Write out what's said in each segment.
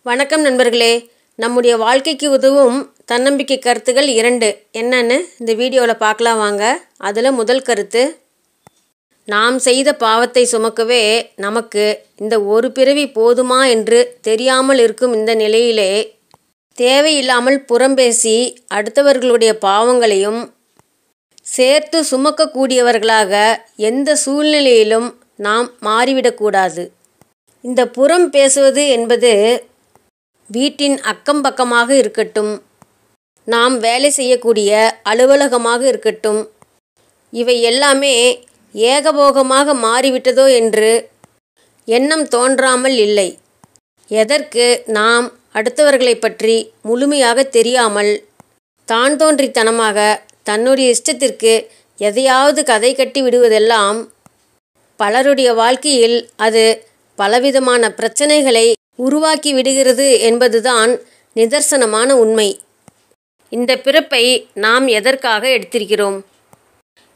வணக்கம் நண்பர்களே. நம்முடைய வாழ்க்கைக்கு உதவும் தன்னம்பிக்கை கருத்துக்கள் 2 என்னன்னு இந்த வீடியோவில் பார்க்கலாம் வாங்க. அதில் முதல் கருத்து, நாம் செய்த பாவத்தை சுமக்கவே நமக்கு இந்த ஒரு பிறவி போதுமா என்று தெரியாமல் இருக்கும் இந்த நிலையிலே தேவையில்லாமல் புறம்பேசி அடுத்தவர்களுடைய பாவங்களையும் சேர்த்து சுமக்கக்கூடியவர்களாக எந்த சூழ்நிலையிலும் நாம் மாறிவிடக்கூடாது. இந்த புறம் பேசுவது என்பது வீட்டின் அக்கம் பக்கமாக இருக்கட்டும், நாம் வேலை செய்யக்கூடிய அலுவலகமாக இருக்கட்டும், இவை எல்லாமே ஏகபோகமாக மாறிவிட்டதோ என்று எண்ணம் தோன்றாமல் இல்லை. எதற்கு நாம் அடுத்தவர்களை பற்றி முழுமையாக தெரியாமல் தான் தோன்றித்தனமாக தன்னுடைய இஷ்டத்திற்கு எதையாவது கதை கட்டி விடுவதெல்லாம் பலருடைய வாழ்க்கையில் அது பலவிதமான பிரச்சனைகளை உருவாக்கி விடுகிறது என்பதுதான் நிதர்சனமான உண்மை. இந்த பிறப்பை நாம் எதற்காக எடுத்திருக்கிறோம்?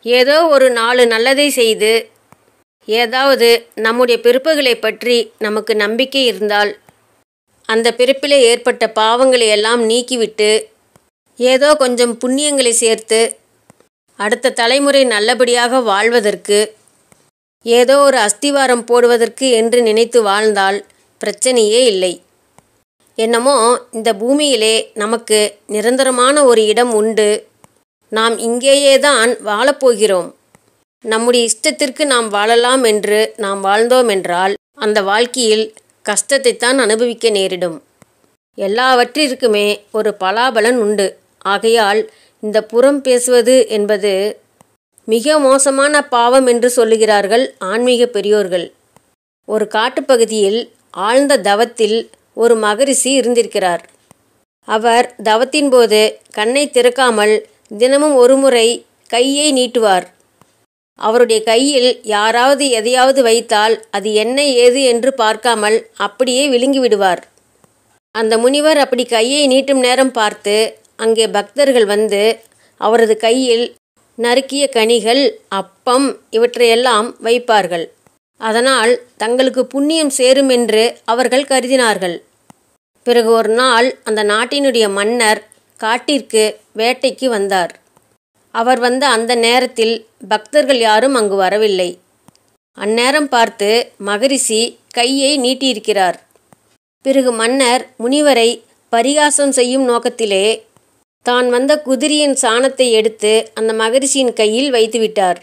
ஏதோ ஒரு 4 நல்லதை செய்து ஏதாவது நம்முடைய பிறப்புகளை பற்றி நமக்கு நம்பிக்கை இருந்தால் அந்த பிறப்பிலே ஏற்பட்ட பாவங்களை எல்லாம் நீக்கிவிட்டு ஏதோ கொஞ்சம் புண்ணியங்களை சேர்த்து அடுத்த தலைமுறை நல்லபடியாக வாழ்வதற்கு ஏதோ ஒரு அஸ்திவாரம் போடுவதற்கு என்று நினைத்து வாழ்ந்தால் பிரச்சனையே இல்லை. என்னமோ இந்த பூமியிலே நமக்கு நிரந்தரமான ஒரு இடம் உண்டு, நாம் இங்கேயே தான் வாழப்போகிறோம், நம்முடைய இஷ்டத்திற்கு நாம் வாழலாம் என்று நாம் வாழ்ந்தோம் என்றால் அந்த வாழ்க்கையில் கஷ்டத்தைத்தான் அனுபவிக்க நேரிடும். எல்லாவற்றிற்குமே ஒரு பலாபலன் உண்டு. ஆகையால் இந்த புறம் பேசுவது என்பது மிக மோசமான பாவம் என்று சொல்லுகிறார்கள் ஆன்மீக பெரியோர்கள். ஒரு காட்டுப்பகுதியில் ஆழ்ந்த தவத்தில் ஒரு மகரிஷி இருந்திருக்கிறார். அவர் தவத்தின் போது கண்ணை திறக்காமல் தினமும் ஒரு முறை கையை நீட்டுவார். அவருடைய கையில் யாராவது எதையாவது வைத்தால் அது என்ன ஏது என்று பார்க்காமல் அப்படியே விழுங்கி விடுவார். அந்த முனிவர் அப்படி கையை நீட்டும் நேரம் பார்த்து அங்கே பக்தர்கள் வந்து அவரது கையில் நறுக்கிய கனிகள், அப்பம் இவற்றையெல்லாம் வைப்பார்கள். அதனால் தங்களுக்கு புண்ணியம் சேரும் என்று அவர்கள் கருதினார்கள். பிறகு ஒரு நாள் அந்த நாட்டினுடைய மன்னர் காட்டிற்கு வேட்டைக்கு வந்தார். அவர் வந்த அந்த நேரத்தில் பக்தர்கள் யாரும் அங்கு வரவில்லை. அந்நேரம் பார்த்து மகரிஷி கையை நீட்டியிருக்கிறார். பிறகு மன்னர் முனிவரை பரிகாசம் செய்யும் நோக்கத்திலே தான் வந்த குதிரையின் சாணத்தை எடுத்து அந்த மகரிஷியின் கையில் வைத்துவிட்டார்.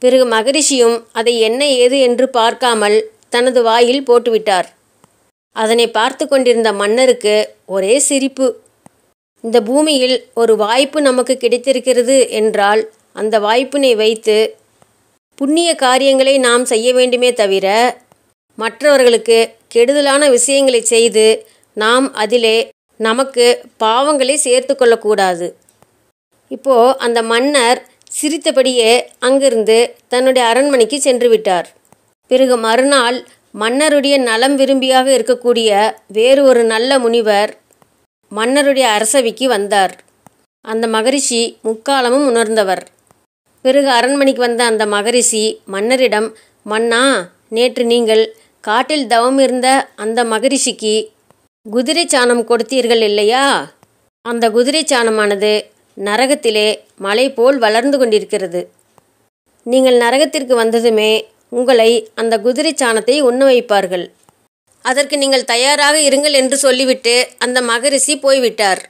பிறகு மகரிஷியும் அதை என்ன ஏது என்று பார்க்காமல் தனது வாயில் போட்டுவிட்டார். அதனை பார்த்து கொண்டிருந்த மன்னருக்கு ஒரே சிரிப்பு. இந்த பூமியில் ஒரு வாய்ப்பு நமக்கு கிடைத்திருக்கிறது என்றால் அந்த வாய்ப்பினை வைத்து புண்ணிய காரியங்களை நாம் செய்ய வேண்டுமே தவிர மற்றவர்களுக்கு கெடுதலான விஷயங்களை செய்து நாம் அதிலே நமக்கு பாவங்களை சேர்த்து கொள்ளக்கூடாது. இப்போது அந்த மன்னர் சிரித்தபடியே அங்கிருந்து தன்னுடைய அரண்மனைக்கு சென்று விட்டார். பிறகு மறுநாள் மன்னருடைய நலம் விரும்பியாக இருக்கக்கூடிய வேறு ஒரு நல்ல முனிவர் மன்னருடைய அரசவைக்கு வந்தார். அந்த மகரிஷி முக்காலமும் உணர்ந்தவர். பிறகு அரண்மனைக்கு வந்த அந்த மகரிஷி மன்னரிடம், மன்னா, நேற்று நீங்கள் காட்டில் தவம் இருந்த அந்த மகரிஷிக்கு குதிரை சாணம் கொடுத்தீர்கள் இல்லையா? அந்த குதிரை சாணமானது நரகத்திலே மலை போல் வளர்ந்து கொண்டிருக்கிறது. நீங்கள் நரகத்திற்கு வந்ததுமே உங்களை அந்த குதிரை சாணத்தை உண்ண வைப்பார்கள். அதற்கு நீங்கள் தயாராக இருங்கள் என்று சொல்லிவிட்டு அந்த மகரிஷி போய்விட்டார்.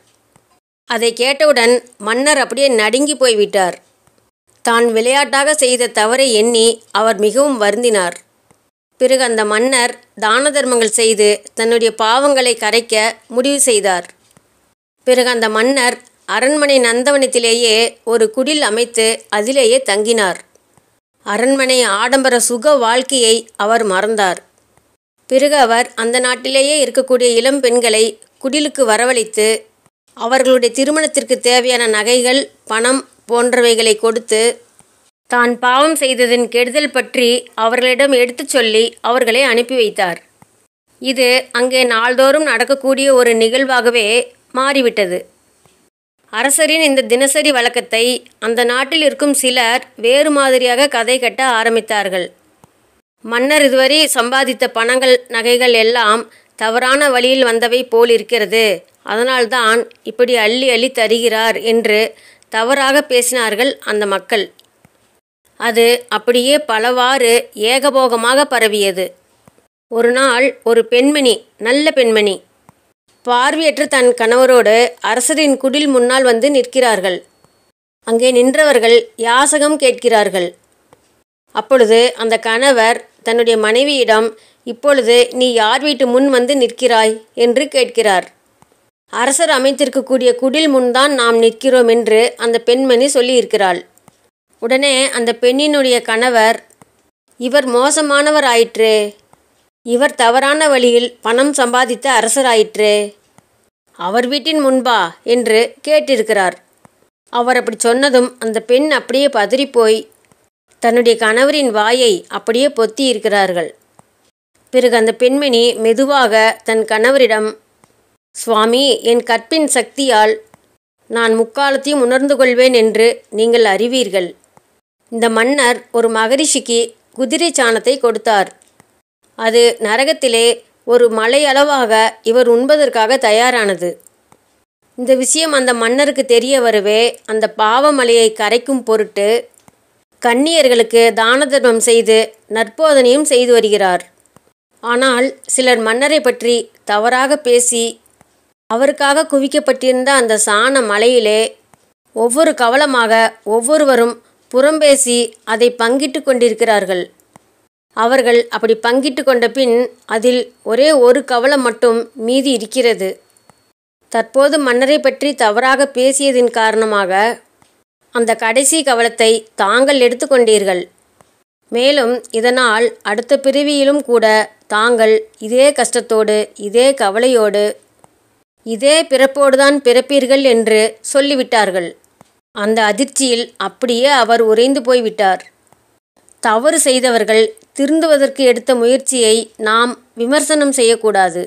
அதை கேட்டவுடன் மன்னர் அப்படியே நடுங்கி போய்விட்டார். தான் விளையாட்டாக செய்த தவறை எண்ணி அவர் மிகவும் வருந்தினார். பிறகு அந்த மன்னர் தான தர்மங்கள் செய்து தன்னுடைய பாவங்களை கரைக்க முடிவு செய்தார். பிறகு அந்த மன்னர் அரண்மனை நந்தவனத்திலேயே ஒரு குடில் அமைத்து அதிலேயே தங்கினார். அரண்மனை ஆடம்பர சுக வாழ்க்கையை அவர் மறந்தார். பிறகு அவர் அந்த நாட்டிலேயே இருக்கக்கூடிய இளம் பெண்களை குடிலுக்கு வரவழைத்து அவர்களுடைய திருமணத்திற்கு தேவையான நகைகள், பணம் போன்றவைகளை கொடுத்து தான் பாவம் செய்ததின் கெடுதல் பற்றி அவர்களிடம் எடுத்துச் சொல்லி அவர்களை அனுப்பி வைத்தார். இது அங்கே நாள்தோறும் நடக்கக்கூடிய ஒரு நிகழ்வாகவே மாறிவிட்டது. அரசரின் இந்த தினசரி வழக்கத்தை அந்த நாட்டில் இருக்கும் சிலர் வேறு மாதிரியாக கதை கட்ட ஆரம்பித்தார்கள். மன்னர் இதுவரை சம்பாதித்த பணங்கள், நகைகள் எல்லாம் தவறான வழியில் வந்தவை போல் இருக்கிறது, அதனால்தான் இப்படி அள்ளி அள்ளி தருகிறார் என்று தவறாக பேசினார்கள் அந்த மக்கள். அது அப்படியே பலவாறு ஏகபோகமாக பரவியது. ஒரு நாள் ஒரு பெண்மணி, நல்ல பெண்மணி, பார்வையற்ற தன் கணவரோடு அரசரின் குடில் முன்னால் வந்து நிற்கிறார்கள். அங்கே நின்றவர்கள் யாசகம் கேட்கிறார்கள். அப்பொழுது அந்த கணவர் தன்னுடைய மனைவியிடம், இப்பொழுது நீ யார் வீட்டு முன் வந்து நிற்கிறாய் என்று கேட்கிறார். அரசர் அமைத்திருக்கக்கூடிய குடில் முன்தான் நாம் நிற்கிறோம் என்று அந்த பெண்மணி சொல்லியிருக்கிறாள். உடனே அந்த பெண்ணினுடைய கணவர், இவர் மோசமானவர் ஆயிற்றே, இவர் தவறான வழியில் பணம் சம்பாதித்த அரசராயிற்றே, அவர் வீட்டின் முன்பா என்று கேட்டிருக்கிறார். அவர் அப்படி சொன்னதும் அந்த பெண் அப்படியே பதறிப்போய் தன்னுடைய கணவரின் வாயை அப்படியே பொத்தி இருக்கிறார்கள். பிறகு அந்த பெண்மணி மெதுவாக தன் கணவரிடம், சுவாமி, என் கற்பின் சக்தியால் நான் முக்காலத்தையும் உணர்ந்து கொள்வேன் என்று நீங்கள் அறிவீர்கள். இந்த மன்னர் ஒரு மகரிஷிக்கு குதிரை சாணத்தை கொடுத்தார். அது நரகத்திலே ஒரு மலை அளவாக இவர் உண்பதற்காக தயாரானது. இந்த விஷயம் அந்த மன்னருக்கு தெரிய வரவே அந்த பாவமலையை கரைக்கும் பொருட்டு கன்னியர்களுக்கு தான தர்மம் செய்து நற்போதனையும் செய்து வருகிறார். ஆனால் சிலர் மன்னரை பற்றி தவறாக பேசி அவருக்காக குவிக்கப்பட்டிருந்த அந்த சாண மலையிலே ஒவ்வொரு கவலமாக ஒவ்வொருவரும் புறம்பேசி அதை பங்கிட்டு கொண்டிருக்கிறார்கள். அவர்கள் அப்படி பங்கிட்டு கொண்ட பின் அதில் ஒரே ஒரு கவலம் மட்டும் மீதி இருக்கிறது. தற்போது மன்னரை பற்றி தவறாக பேசியதின் காரணமாக அந்த கடைசி கவலத்தை தாங்கள் எடுத்துக்கொண்டீர்கள். மேலும் இதனால் அடுத்த பிறவியிலும் கூட தாங்கள் இதே கஷ்டத்தோடு, இதே கவலையோடு, இதே பிறப்போடுதான் பிறப்பீர்கள் என்று சொல்லிவிட்டார்கள். அந்த அதிர்ச்சியில் அப்படியே அவர் உறைந்து போய்விட்டார். தவறு செய்தவர்கள் திருந்துவதற்கு எடுத்த முயற்சியை நாம் விமர்சனம் செய்யக்கூடாது.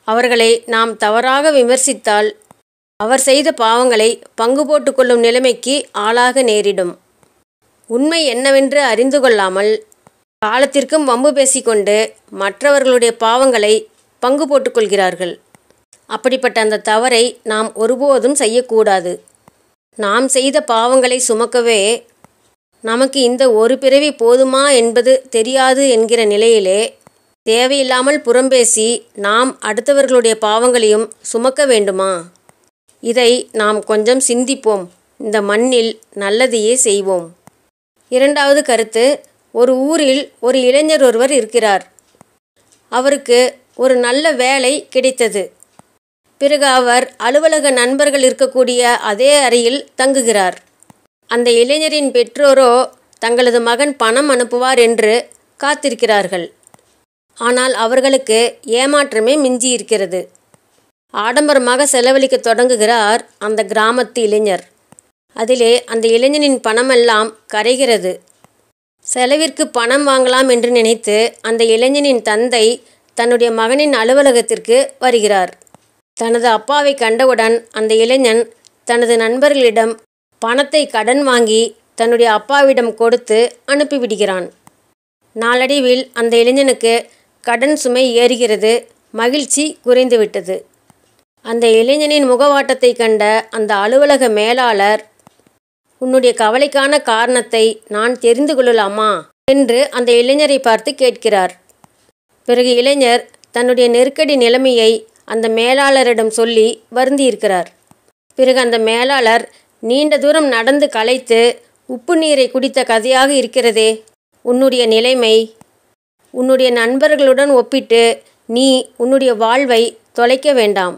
அவர்களை நாம் தவறாக விமர்சித்தால் அவர் செய்த பாவங்களை பங்கு போட்டுக்கொள்ளும் நிலைமைக்கு ஆளாக நேரிடும். உண்மை என்னவென்று அறிந்து கொள்ளாமல் காலத்திற்கும் வம்பு பேசிக்கொண்டு மற்றவர்களுடைய பாவங்களை பங்கு போட்டுக்கொள்கிறார்கள். அப்படிப்பட்ட அந்த தவறை நாம் ஒருபோதும் செய்யக்கூடாது. நாம் செய்த பாவங்களை சுமக்கவே நமக்கு இந்த ஒரு பிறவி போதுமா என்பது தெரியாது என்கிற நிலையிலே தேவையில்லாமல் புறம்பேசி நாம் அடுத்தவர்களுடைய பாவங்களையும் சுமக்க வேண்டுமா? இதை நாம் கொஞ்சம் சிந்திப்போம். இந்த மண்ணில் நல்லதையே செய்வோம். இரண்டாவது கருத்து, ஒரு ஊரில் ஒரு இளைஞர் ஒருவர் இருக்கிறார். அவருக்கு ஒரு நல்ல வேலை கிடைத்தது. பிறகு அவர் அலுவலக நண்பர்கள் இருக்கக்கூடிய அதே அறையில் தங்குகிறார். அந்த இளைஞரின் பெற்றோரோ தங்களது மகன் பணம் அனுப்புவார் என்று காத்திருக்கிறார்கள். ஆனால் அவர்களுக்கு ஏமாற்றமே மிஞ்சி இருக்கிறது. ஆடம்பரமாக செலவழிக்க தொடங்குகிறார் அந்த கிராமத்து இளைஞர். அதிலே அந்த இளைஞனின் பணமெல்லாம் கரைகிறது. செலவிற்கு பணம் வாங்கலாம் என்று நினைத்து அந்த இளைஞனின் தந்தை தன்னுடைய மகனின் அலுவலகத்திற்கு வருகிறார். தனது அப்பாவை கண்டவுடன் அந்த இளைஞன் தனது நண்பர்களிடம் பணத்தை கடன் வாங்கி தன்னுடைய அப்பாவிடம் கொடுத்து அனுப்பிவிடுகிறான். நாளடைவில் அந்த இளைஞனுக்கு கடன் சுமை ஏறுகிறது, மகிழ்ச்சி குறைந்துவிட்டது. அந்த இளைஞனின் முகவாட்டத்தை கண்ட அந்த அலுவலக மேலாளர், உன்னுடைய கவலைக்கான காரணத்தை நான் தெரிந்து கொள்ளலாமா என்று அந்த இளைஞரை பார்த்து கேட்கிறார். பிறகு இளைஞர் தன்னுடைய நெருக்கடி நிலைமையை அந்த மேலாளரிடம் சொல்லி வருந்தியிருக்கிறார். பிறகு அந்த மேலாளர், நீண்ட தூரம் நடந்து களைத்து உப்பு நீரை குடித்த கதையாக இருக்கிறதே உன்னுடைய நிலைமை. உன்னுடைய நண்பர்களுடன் ஒப்பிட்டு நீ உன்னுடைய வாழ்வை தொலைக்க வேண்டாம்.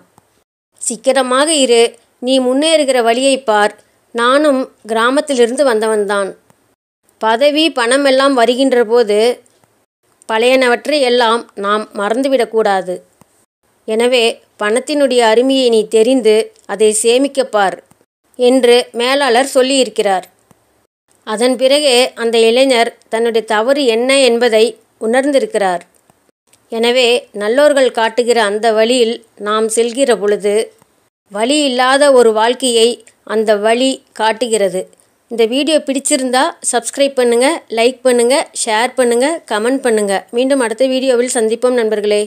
சீக்கிரமாக இரு, நீ முன்னேறுகிற வழியை பார். நானும் கிராமத்திலிருந்து வந்தவன்தான். பதவி பணமெல்லாம் வருகின்ற போது பழையனவற்றை எல்லாம் நாம் மறந்துவிடக்கூடாது. எனவே பணத்தினுடைய அருமையை நீ தெரிந்து அதை சேமிக்கப்பார் என்று மேலாளர் சொல்லியிருக்கிறார். அதன் பிறகே அந்த இளைஞர் தன்னுடைய தவறு என்ன என்பதை உணர்ந்திருக்கிறார். எனவே நல்லோர்கள் காட்டுகிற அந்த வழியில் நாம் செல்கிற பொழுது வழி இல்லாத ஒரு வாழ்க்கையை அந்த வழி காட்டுகிறது. இந்த வீடியோ பிடிச்சிருந்தா சப்ஸ்கிரைப் பண்ணுங்கள், லைக் பண்ணுங்கள், ஷேர் பண்ணுங்கள், கமெண்ட் பண்ணுங்கள். மீண்டும் அடுத்த வீடியோவில் சந்திப்போம் நண்பர்களே.